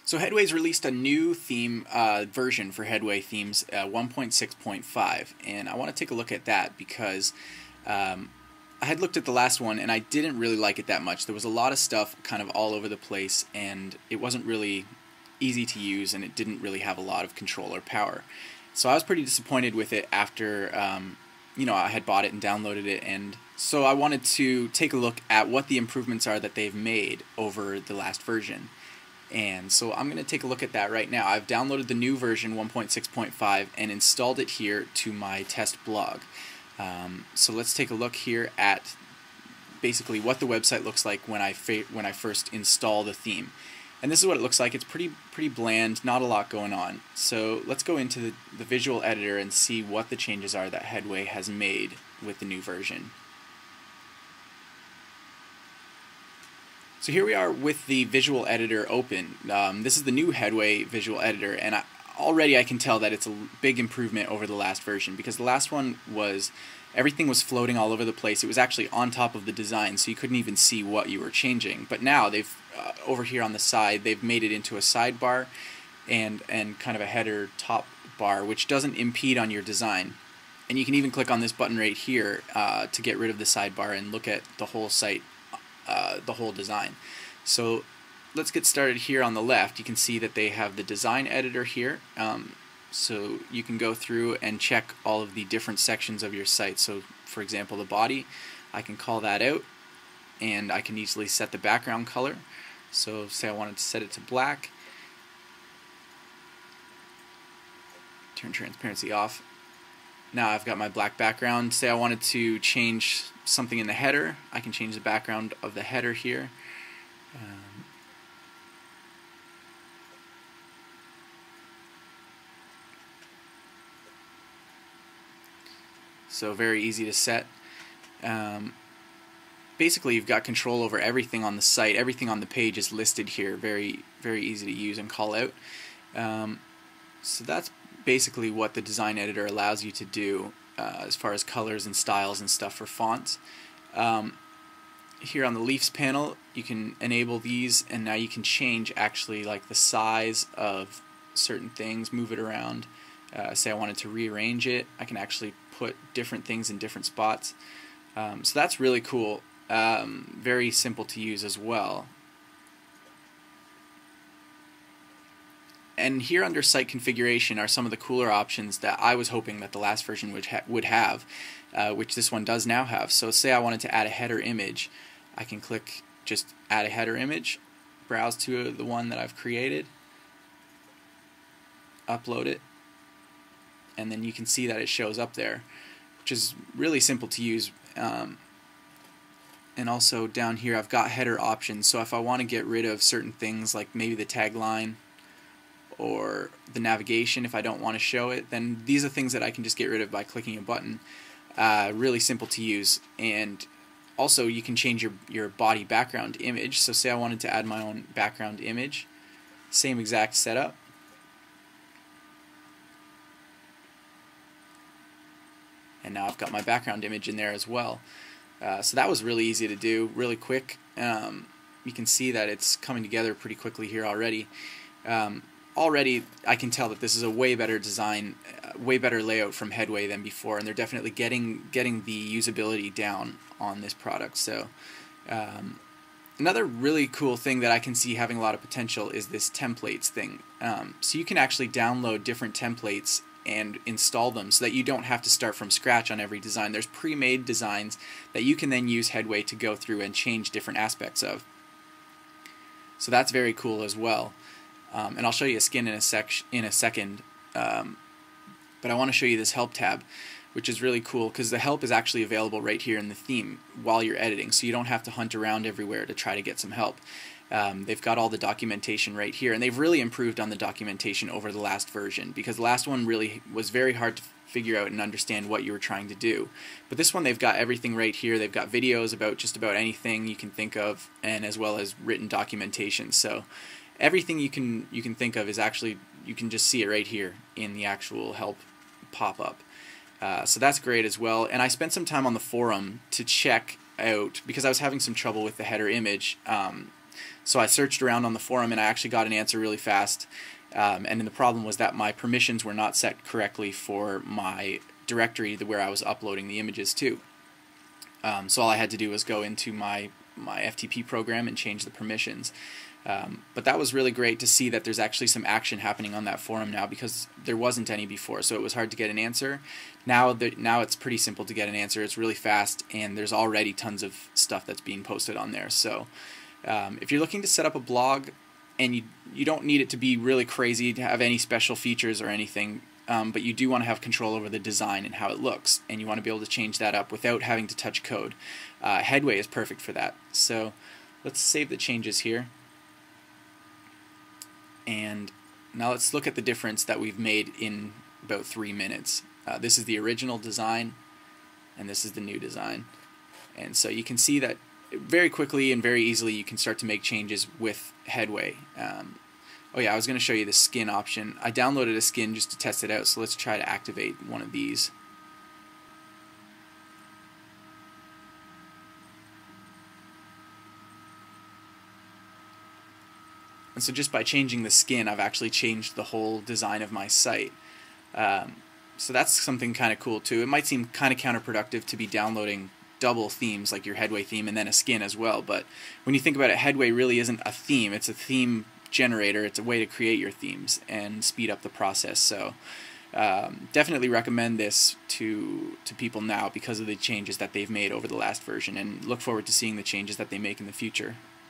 So Headway's released a new theme version for Headway Themes 1.6.5, and I want to take a look at that because I had looked at the last one and I didn't really like it that much. There was a lot of stuff kind of all over the place, and it wasn't really easy to use, and it didn't really have a lot of control or power. So I was pretty disappointed with it after I had bought it and downloaded it, and so I wanted to take a look at what the improvements are that they've made over the last version. And so I'm going to take a look at that right now. I've downloaded the new version 1.6.5 and installed it here to my test blog. So let's take a look here at basically what the website looks like when I first install the theme. And this is what it looks like. It's pretty bland, not a lot going on. So let's go into the visual editor and see what the changes are that Headway has made with the new version. So here we are with the visual editor open. This is the new Headway visual editor, and already I can tell that it's a big improvement over the last version, because the last one was everything was floating all over the place. It was actually on top of the design, so you couldn't even see what you were changing. But now they've over here on the side, they've made it into a sidebar and kind of a header top bar, which doesn't impede on your design. And you can even click on this button right here to get rid of the sidebar and look at the whole site. The whole design. So let's get started here on the left. You can see that they have the design editor here, so you can go through and check all of the different sections of your site. So for example, the body, I can call that out, and I can easily set the background color. So say I wanted to set it to black, turn transparency off. Now I've got my black background. Say I wanted to change something in the header, I can change the background of the header here. So very easy to set. Basically, you've got control over everything on the site. Everything on the page is listed here. Very easy to use and call out. So that's basically what the design editor allows you to do as far as colors and styles and stuff for fonts. Here on the Leafs panel, you can enable these, and now you can change actually like the size of certain things, move it around. Say I wanted to rearrange it, I can actually put different things in different spots. So that's really cool. Very simple to use as well. And here under site configuration are some of the cooler options that I was hoping that the last version would have, which this one does now have. So say I wanted to add a header image, I can click just add a header image, browse to the one that I've created, upload it, and then you can see that it shows up there, which is really simple to use. And also down here I've got header options, so if I want to get rid of certain things like maybe the tagline or the navigation, if I don't want to show it, then these are things that I can just get rid of by clicking a button. Really simple to use. And also you can change your body background image. So say I wanted to add my own background image, same exact setup. And now I've got my background image in there as well. So that was really easy to do, really quick. You can see that it's coming together pretty quickly here already. Already I can tell that this is a way better design, way better layout from Headway than before, and they're definitely getting the usability down on this product. So another really cool thing that I can see having a lot of potential is this templates thing. So you can actually download different templates and install them so that you don't have to start from scratch on every design. There's pre-made designs that you can then use Headway to go through and change different aspects of. So that's very cool as well. And I'll show you a skin in a second, but I want to show you this help tab, which is really cool because the help is actually available right here in the theme while you're editing, so you don't have to hunt around everywhere to try to get some help. They've got all the documentation right here, and they've really improved on the documentation over the last version, because the last one really was very hard to figure out and understand what you were trying to do. But this one, they've got everything right here. They've got videos about just about anything you can think of, and as well as written documentation. So everything you can think of is actually, you can just see it right here in the actual help pop-up. So that's great as well. And I spent some time on the forum to check out, because I was having some trouble with the header image. So I searched around on the forum and I actually got an answer really fast. And then the problem was that my permissions were not set correctly for my directory where I was uploading the images to. So all I had to do was go into my FTP program and change the permissions. But that was really great to see that there's actually some action happening on that forum now, because there wasn't any before, so it was hard to get an answer. Now it's pretty simple to get an answer. It's really fast, and there's already tons of stuff that's being posted on there. So if you're looking to set up a blog, and you don't need it to be really crazy to have any special features or anything, but you do want to have control over the design and how it looks, and you want to be able to change that up without having to touch code. Headway is perfect for that. So let's save the changes here. And now let's look at the difference that we've made in about 3 minutes. This is the original design, and this is the new design. And so you can see that very quickly and very easily you can start to make changes with Headway. Oh yeah, I was going to show you the skin option. I downloaded a skin just to test it out, so let's try to activate one of these. And so just by changing the skin, I've actually changed the whole design of my site. So that's something kind of cool too. It might seem kind of counterproductive to be downloading double themes like your Headway theme and then a skin as well, but when you think about it, Headway really isn't a theme. It's a theme generator. It's a way to create your themes and speed up the process. So definitely recommend this to people now because of the changes that they've made over the last version, and look forward to seeing the changes that they make in the future.